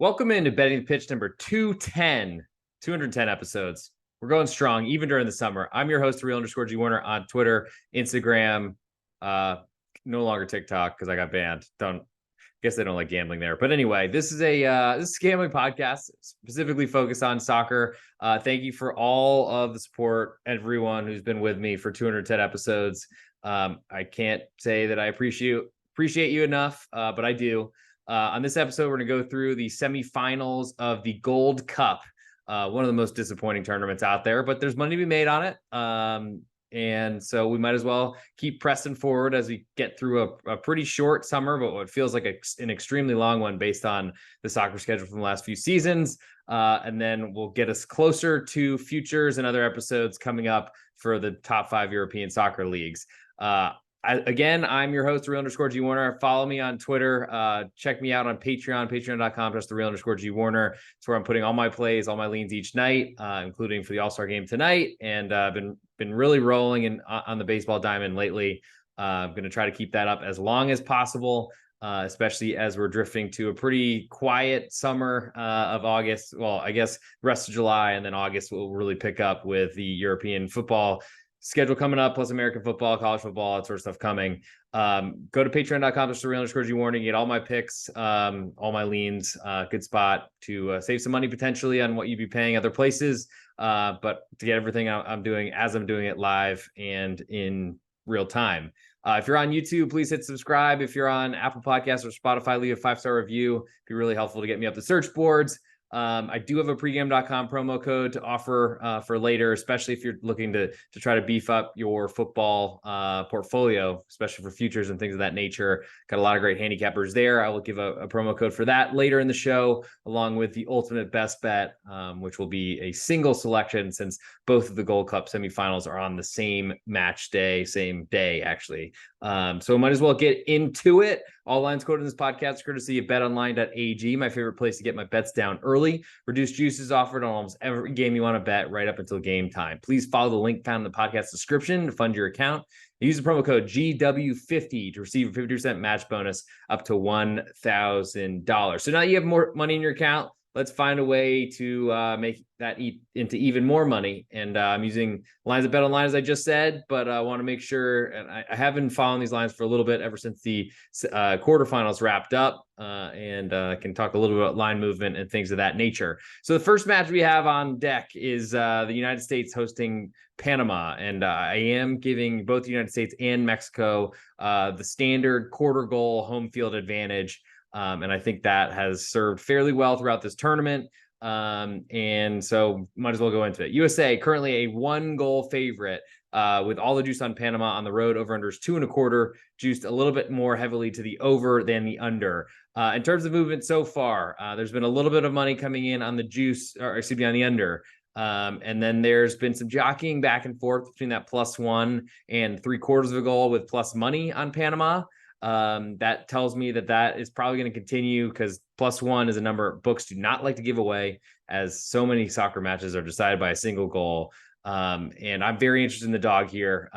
Welcome into Betting the Pitch number 210 episodes. We're going strong, even during the summer. I'm your host, real_G Warner on Twitter, Instagram, no longer TikTok because I got banned. Guess they don't like gambling there. But anyway, this is a gambling podcast specifically focused on soccer. Thank you for all of the support, everyone who's been with me for 210 episodes. I can't say that I appreciate you enough, but I do. On this episode, we're going to go through the semifinals of the Gold Cup, one of the most disappointing tournaments out there, but there's money to be made on it. And so we might as well keep pressing forward as we get through a pretty short summer, but what feels like an extremely long one based on the soccer schedule from the last few seasons. And then we'll get us closer to futures and other episodes coming up for the top 5 European soccer leagues. I'm your host, real_G Warner. Follow me on Twitter. Check me out on Patreon, patreon.com, just the real_G Warner. It's where I'm putting all my plays, all my leans each night, including for the All-Star game tonight. And I've been really rolling on the baseball diamond lately. I'm going to try to keep that up as long as possible, especially as we're drifting to a pretty quiet summer of August. Well, I guess rest of July, and then August will really pick up with the European football schedule coming up, plus American football, college football, that sort of stuff coming. Go to patreon.com, just the real_G Warner. You get all my picks, all my leans. Good spot to save some money potentially on what you'd be paying other places. But to get everything I'm doing as I'm doing it live and in real time. If you're on YouTube, please hit subscribe. If you're on Apple Podcasts or Spotify, leave a 5-star review. It'd be really helpful to get me up the search boards. I do have a pregame.com promo code to offer for later, especially if you're looking to try to beef up your football portfolio, especially for futures and things of that nature. Got a lot of great handicappers there. I will give a promo code for that later in the show, along with the ultimate best bet, which will be a single selection since both of the Gold Cup semifinals are on the same same day, actually. So might as well get into it. All lines quoted in this podcast courtesy of betonline.ag, my favorite place to get my bets down early. Reduced juices offered on almost every game you want to bet right up until game time. Please follow the link found in the podcast description to fund your account. Use the promo code GW50 to receive a 50% match bonus up to $1,000. So now you have more money in your account. Let's find a way to make that into even more money. And I'm using lines of Bet Online, as I just said, but I want to make sure, and I have been following these lines for a little bit ever since the quarterfinals wrapped up, and can talk a little bit about line movement and things of that nature. So the first match we have on deck is the United States hosting Panama, and I am giving both the United States and Mexico the standard quarter goal home field advantage. And I think that has served fairly well throughout this tournament. And so might as well go into it. USA currently a 1-goal favorite with all the juice on Panama on the road. Over under is 2.25, juiced a little bit more heavily to the over than the under. In terms of movement so far, there's been a little bit of money coming in on the juice, or excuse me, on the under. And then there's been some jockeying back and forth between that +1 and 3/4 of a goal with plus money on Panama. That tells me that is probably going to continue because +1 is a number books do not like to give away, as so many soccer matches are decided by a single goal. And I'm very interested in the dog here.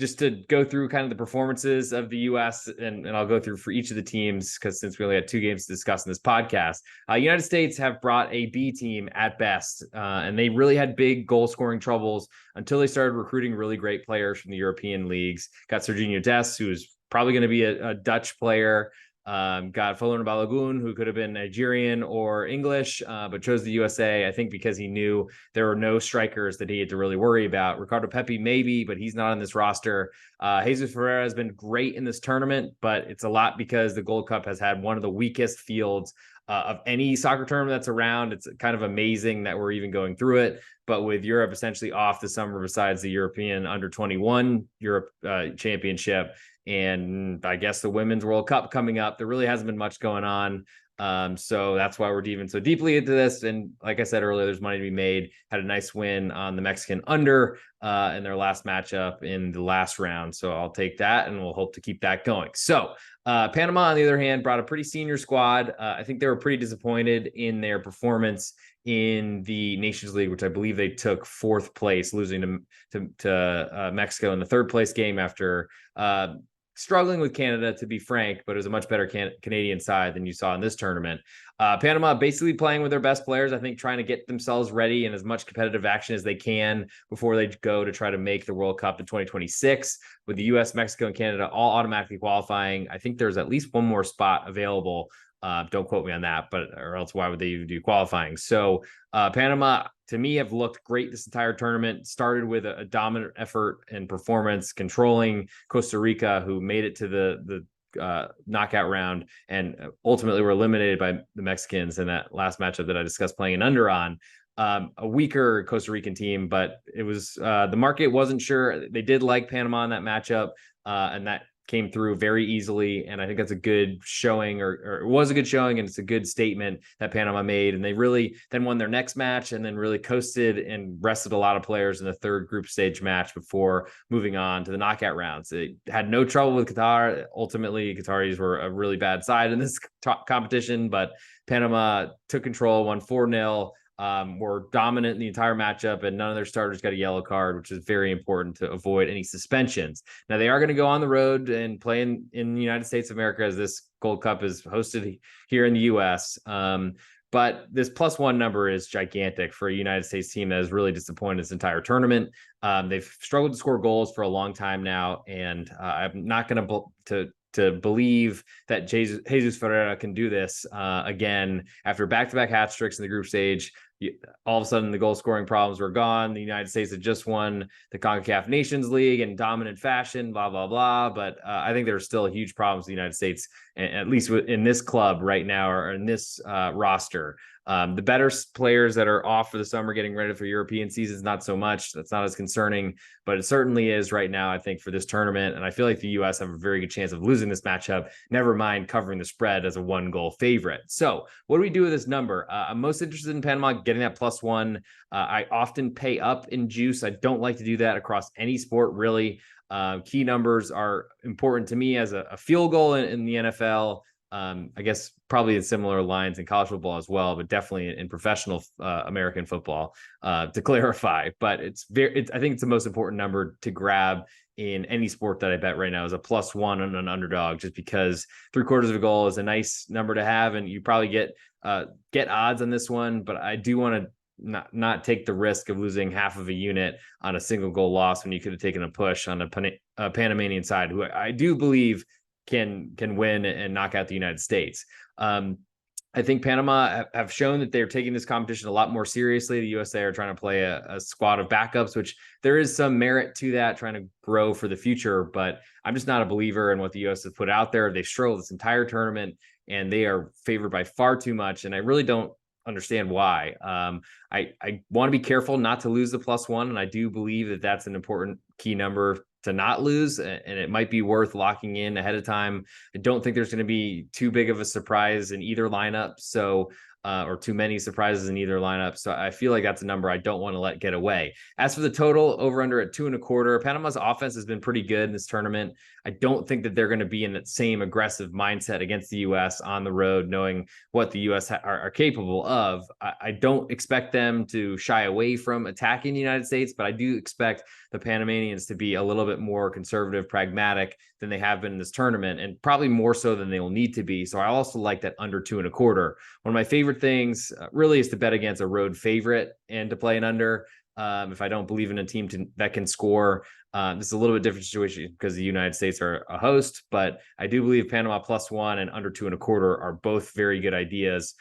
Just to go through kind of the performances of the U.S. and I'll go through for each of the teams because since we only had 2 games to discuss in this podcast, United States have brought a B team at best, and they really had big goal scoring troubles until they started recruiting really great players from the European leagues. Got Serginho Dest, who's probably going to be a Dutch player. Got Folarin Balogun, who could have been Nigerian or English, but chose the USA, I think, because he knew there were no strikers that he had to really worry about. Ricardo Pepi, maybe, but he's not on this roster. Jesus Ferreira has been great in this tournament, but it's a lot because the Gold Cup has had one of the weakest fields of any soccer tournament that's around. It's kind of amazing that we're even going through it. But with Europe essentially off the summer, besides the European under-21 Europe championship, and I guess the Women's World Cup coming up, there really hasn't been much going on. So that's why we're diving so deeply into this. And like I said earlier, there's money to be made. Had a nice win on the Mexican under in their last matchup in the last round. So I'll take that and we'll hope to keep that going. So Panama, on the other hand, brought a pretty senior squad. I think they were pretty disappointed in their performance in the Nations League, which I believe they took 4th place, losing to Mexico in the 3rd place game after struggling with Canada, to be frank, but it was a much better Canadian side than you saw in this tournament. Panama basically playing with their best players, I think, trying to get themselves ready in as much competitive action as they can before they go to try to make the World Cup in 2026. With the US, Mexico, and Canada all automatically qualifying, I think there's at least one more spot available. Don't quote me on that, but or else why would they even do qualifying? So Panama, to me, have looked great this entire tournament. Started with a dominant effort and performance, controlling Costa Rica, who made it to the knockout round and ultimately were eliminated by the Mexicans in that last matchup that I discussed playing an under on. A weaker Costa Rican team, but it was the market wasn't sure. They did like Panama in that matchup, and that came through very easily. And I think that's a good showing, or it was a good showing, and it's a good statement that Panama made. And they really then won their next match and then really coasted and rested a lot of players in the third group stage match before moving on to the knockout rounds. They had no trouble with Qatar. Ultimately, Qataris were a really bad side in this competition, but Panama took control, won 4-0. Were dominant in the entire matchup, and none of their starters got a yellow card, which is very important to avoid any suspensions. Now, they are going to go on the road and play in the United States of America, as this Gold Cup is hosted here in the U.S. But this +1 number is gigantic for a United States team that has really disappointed this entire tournament. They've struggled to score goals for a long time now, and I'm not going to believe that Jesus Ferreira can do this again after back-to-back hat tricks in the group stage. All of a sudden, the goal scoring problems were gone. The United States had just won the CONCACAF Nations League in dominant fashion, blah, blah, blah. But I think there's still huge problems with the United States, at least in this club right now, or in this roster. The better players that are off for the summer getting ready for European seasons, not so much. That's not as concerning, but it certainly is right now, I think, for this tournament. And I feel like the U.S. have a very good chance of losing this matchup, never mind covering the spread as a 1-goal favorite. So what do we do with this number? I'm most interested in Panama getting that +1. I often pay up in juice. I don't like to do that across any sport, really. Key numbers are important to me as a field goal in the NFL. I guess probably in similar lines in college football as well, but definitely in professional American football, to clarify. But I think it's the most important number to grab in any sport that I bet right now is a +1 on an underdog, just because 3/4 of a goal is a nice number to have, and you probably get odds on this one. But I do want to not take the risk of losing half of a unit on a single goal loss when you could have taken a push on a Panamanian side, who I do believe can win and knock out the United States. I think Panama have shown that they're taking this competition a lot more seriously. The USA are trying to play a squad of backups, which there is some merit to that, trying to grow for the future. But I'm just not a believer in what the US has put out there. They've struggled this entire tournament, and they are favored by far too much. And I really don't understand why. I want to be careful not to lose the +1, and I do believe that that's an important key number to not lose, and it might be worth locking in ahead of time. I don't think there's going to be too big of a surprise in either lineup, so or too many surprises in either lineup. So I feel like that's a number I don't want to let get away. As for the total, over under at 2.25. Panama's offense has been pretty good in this tournament. I don't think that they're going to be in that same aggressive mindset against the U.S. on the road, knowing what the U.S. are capable of. I don't expect them to shy away from attacking the United States, but I do expect the Panamanians to be a little bit more conservative, pragmatic than they have been in this tournament, and probably more so than they will need to be. So I also like that under 2.25. One of my favorite things really is to bet against a road favorite and to play an under. If I don't believe in a team that can score, this is a little bit different situation because the United States are a host, but I do believe Panama +1 and under 2.25 are both very good ideas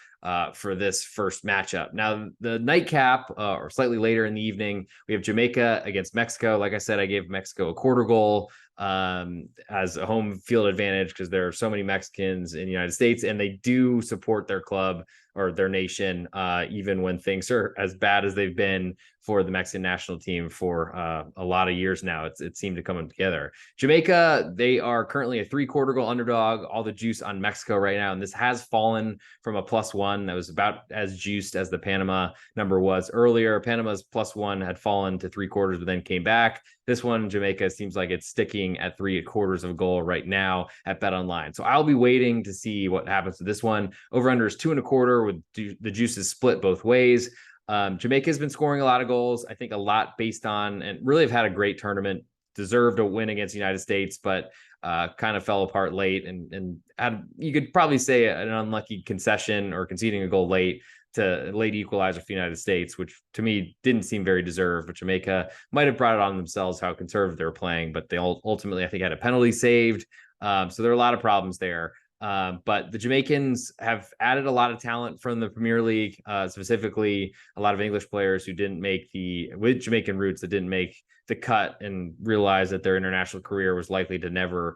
for this first matchup. Now, the nightcap, or slightly later in the evening, we have Jamaica against Mexico. Like I said, I gave Mexico a quarter goal as a home field advantage because there are so many Mexicans in the United States, and they do support their club or their nation, even when things are as bad as they've been for the Mexican national team for a lot of years now. It seemed to come together. Jamaica, they are currently a 3/4 goal underdog, all the juice on Mexico right now. And this has fallen from a +1 that was about as juiced as the Panama number was earlier. Panama's +1 had fallen to 3/4, but then came back. This one, Jamaica, seems like it's sticking at 3/4 of a goal right now at BetOnline. So I'll be waiting to see what happens to this one. Over under is 2.25 with the juices split both ways. Jamaica has been scoring a lot of goals. I think a lot based on, and really have had a great tournament deserved a win against the United States, but kind of fell apart late and had, you could probably say, an unlucky concession or conceding a goal late to late equalizer for the United States, which to me didn't seem very deserved. But Jamaica might have brought it on themselves how conservative they were playing, but they ultimately, I think, had a penalty saved. So there are a lot of problems there. But the Jamaicans have added a lot of talent from the Premier League, specifically a lot of English players who didn't make with Jamaican roots that didn't make the cut and realized that their international career was likely to never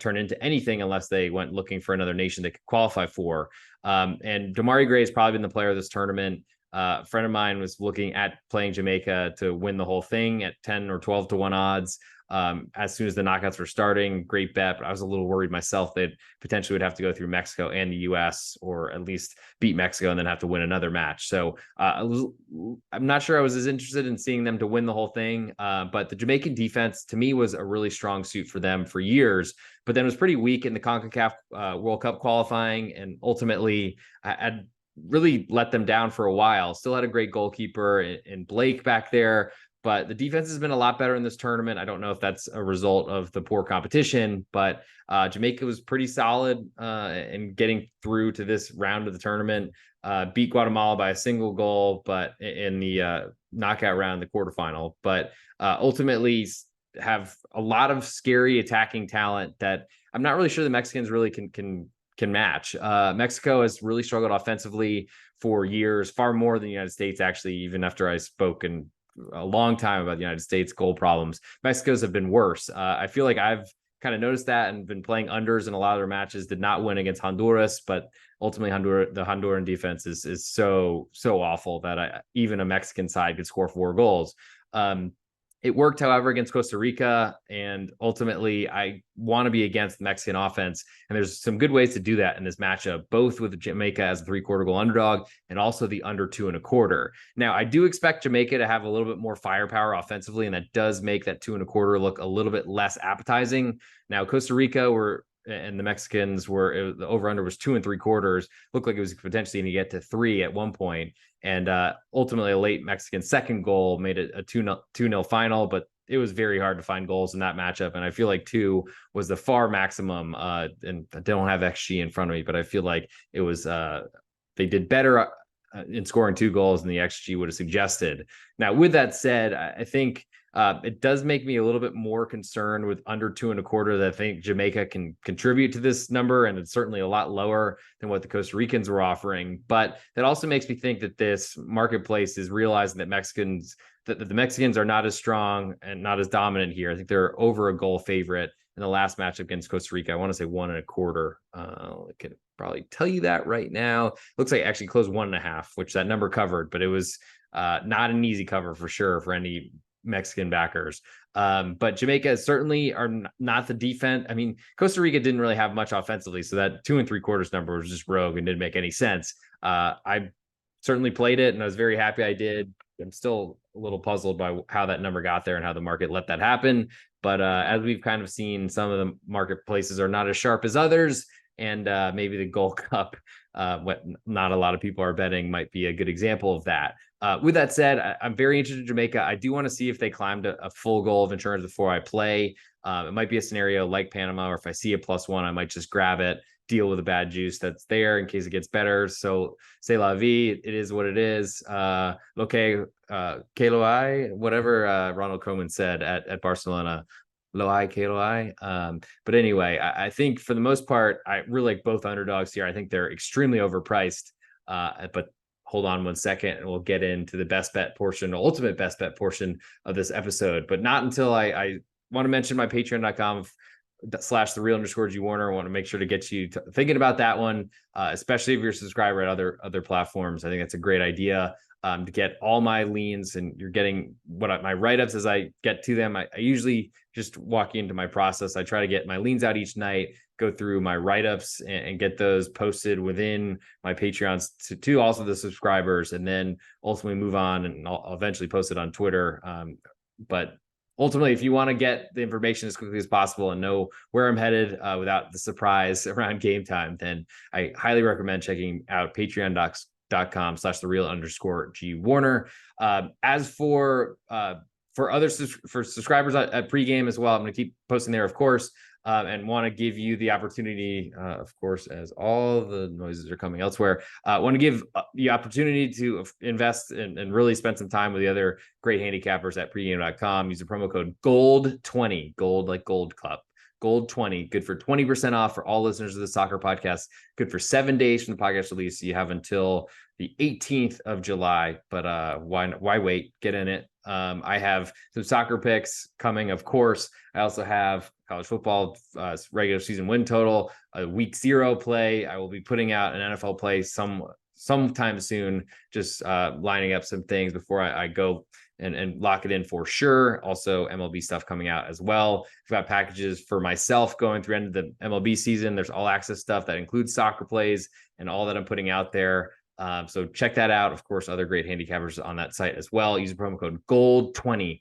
turn into anything unless they went looking for another nation they could qualify for. And Damari Gray has probably been the player of this tournament. A friend of mine was looking at playing Jamaica to win the whole thing at 10 or 12 to 1 odds. As soon as the knockouts were starting, great bet. But I was a little worried myself that potentially would have to go through Mexico and the US, or at least beat Mexico and then have to win another match. So I'm not sure I was as interested in seeing them to win the whole thing. But the Jamaican defense, to me, was a really strong suit for them for years, but then was pretty weak in the CONCACAF World Cup qualifying, and ultimately had really let them down for a while. Still had a great goalkeeper in Blake back there, but the defense has been a lot better in this tournament. I don't know if that's a result of the poor competition, but Jamaica was pretty solid in getting through to this round of the tournament. Beat Guatemala by a single goal, but in the knockout round, the quarterfinal. But ultimately have a lot of scary attacking talent that I'm not really sure the Mexicans really can match. Mexico has really struggled offensively for years, far more than the United States, actually, even after I spoke a long time about the United States goal problems. Mexico's have been worse. I feel like I've kind of noticed that and been playing unders in a lot of their matches. Did not win against Honduras, but ultimately the Honduran defense is so awful that even a Mexican side could score 4 goals. It worked, however, against Costa Rica, and ultimately I want to be against the Mexican offense, and there's some good ways to do that in this matchup, both with Jamaica as a 3/4 goal underdog and also the under 2.25. Now, I do expect Jamaica to have a little bit more firepower offensively, and that does make that 2.25 look a little bit less appetizing. Now, Costa Rica and the Mexicans the over-under was 2 3/4. Looked like it was potentially going to get to 3 at one point. And ultimately, a late Mexican second goal made it a 2-0 final, but it was very hard to find goals in that matchup. And I feel like 2 was the far maximum. And I don't have XG in front of me, but I feel like it was they did better in scoring 2 goals than the XG would have suggested. Now, with that said, I think it does make me a little bit more concerned with under 2.25 that I think Jamaica can contribute to this number. And it's certainly a lot lower than what the Costa Ricans were offering. But that also makes me think that this marketplace is realizing that the Mexicans are not as strong and not as dominant here. I think they're over a goal favorite in the last match against Costa Rica. I want to say 1.25. I can probably tell you that right now. Looks like it actually closed 1.5, which that number covered, but it was not an easy cover for sure for any Mexican backers. But Jamaica certainly are not the defense. I mean, Costa Rica didn't really have much offensively, so that 2 3/4 number was just rogue and didn't make any sense. I certainly played it, and I was very happy I did. I'm still a little puzzled by how that number got there and how the market let that happen. But as we've kind of seen, some of the marketplaces are not as sharp as others, and maybe the Gold Cup, what not a lot of people are betting, might be a good example of that. With that said, I'm very interested in Jamaica. I do want to see if they climbed a full goal of insurance before I play. It might be a scenario like Panama, or if I see a +1, I might just grab it, deal with the bad juice that's there in case it gets better. So c'est la vie. It is what it is. Que lo hay, whatever Ronald Koeman said at Barcelona. Lo hay, que lo hay. But anyway, I think for the most part, I really like both underdogs here. I think they're extremely overpriced. But hold on one second, and we'll get into the best bet portion, ultimate best bet portion of this episode, but not until I want to mention my patreon.com/the_real_G Warner. I want to make sure to get you thinking about that one, especially if you're a subscriber at other platforms. I think that's a great idea. To get all my leans, and you're getting my write-ups as I get to them. I usually just walk into my process. I try to get my leans out each night, go through my write-ups and get those posted within my Patreons to also the subscribers, and then ultimately move on, and I'll eventually post it on Twitter. But ultimately, if you want to get the information as quickly as possible and know where I'm headed without the surprise around game time, then I highly recommend checking out patreon.com/the_real_G Warner. As for for for subscribers at pregame as well, I'm going to keep posting there, of course, and want to give you the opportunity, of course, as all the noises are coming elsewhere, want to give the opportunity to invest and really spend some time with the other great handicappers at pregame.com. Use the promo code GOLD20, gold like Gold Cup. Gold20, good for 20% off for all listeners of the soccer podcast. Good for 7 days from the podcast release. So you have until the 18th of July, but why wait? Get in it. I have some soccer picks coming, of course. I also have college football regular season win total, a week 0 play. I will be putting out an NFL play sometime soon, just lining up some things before I go and lock it in for sure. Also, MLB stuff coming out as well. I've got packages for myself going through end of the MLB season. There's all access stuff that includes soccer plays and all that I'm putting out there. So check that out. Of course, other great handicappers on that site as well. Use the promo code GOLD20.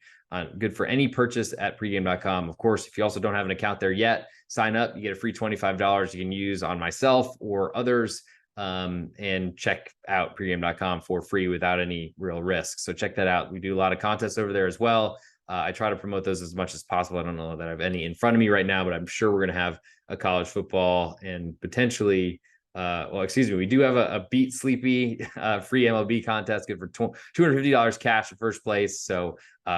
Good for any purchase at pregame.com. Of course, if you also don't have an account there yet, sign up. You get a free $25 you can use on myself or others. And check out pregame.com for free without any real risk. So check that out. We do a lot of contests over there as well. I try to promote those as much as possible. I don't know that I have any in front of me right now, but I'm sure we're going to have a college football and potentially we do have a Beat Sleepy free MLB contest, good for $250 cash in first place. So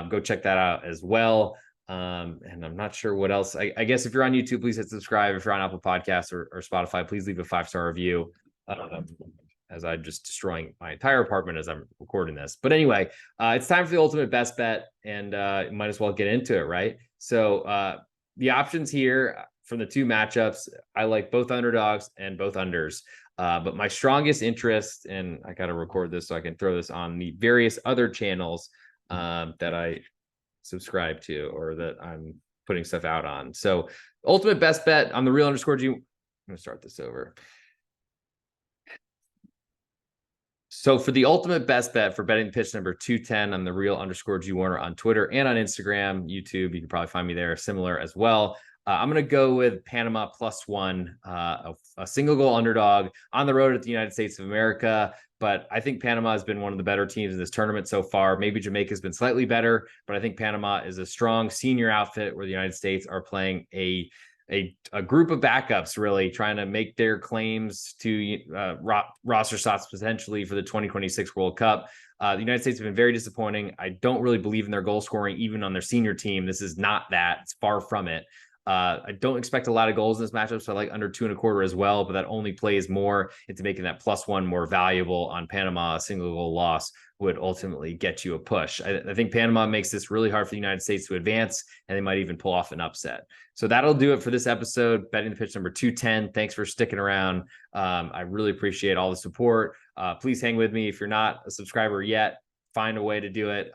go check that out as well. And I'm not sure what else. I guess if you're on YouTube, please hit subscribe. If you're on Apple Podcasts or Spotify, please leave a 5-star review. As I'm just destroying my entire apartment as I'm recording this. But anyway, it's time for the ultimate best bet, and might as well get into it, right? So the options here from the two matchups, I like both underdogs and both unders. But my strongest interest, and I got to record this so I can throw this on the various other channels that I subscribe to or that I'm putting stuff out on. So ultimate best bet on the real_G. I'm going to start this over. So for the ultimate best bet for betting the pitch number 210 on the real_G Warner on Twitter and on Instagram, YouTube, you can probably find me there, similar as well. I'm going to go with Panama +1, a single goal underdog on the road at the United States of America. But I think Panama has been one of the better teams in this tournament so far. Maybe Jamaica's been slightly better, but I think Panama is a strong senior outfit where the United States are playing a group of backups, really trying to make their claims to roster spots potentially for the 2026 World Cup. The United States have been very disappointing. I don't really believe in their goal scoring, even on their senior team. This is not that. It's far from it. I don't expect a lot of goals in this matchup, so I like under 2.25 as well, but that only plays more into making that +1 more valuable on Panama. A single goal loss would ultimately get you a push. I think Panama makes this really hard for the United States to advance, and they might even pull off an upset. So that'll do it for this episode, betting the pitch number 210. Thanks for sticking around. I really appreciate all the support. Please hang with me. If you're not a subscriber yet, find a way to do it.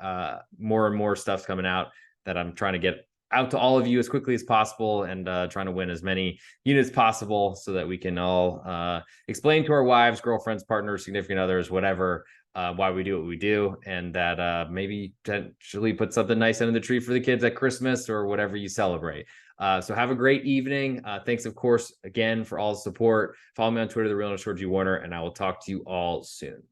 More and more stuff's coming out that I'm trying to get out to all of you as quickly as possible, and trying to win as many units possible so that we can all explain to our wives, girlfriends, partners, significant others, whatever, why we do what we do, and that maybe potentially put something nice under the tree for the kids at Christmas or whatever you celebrate. So have a great evening. Thanks, of course, again, for all the support. Follow me on Twitter, the real_G Warner, and I will talk to you all soon.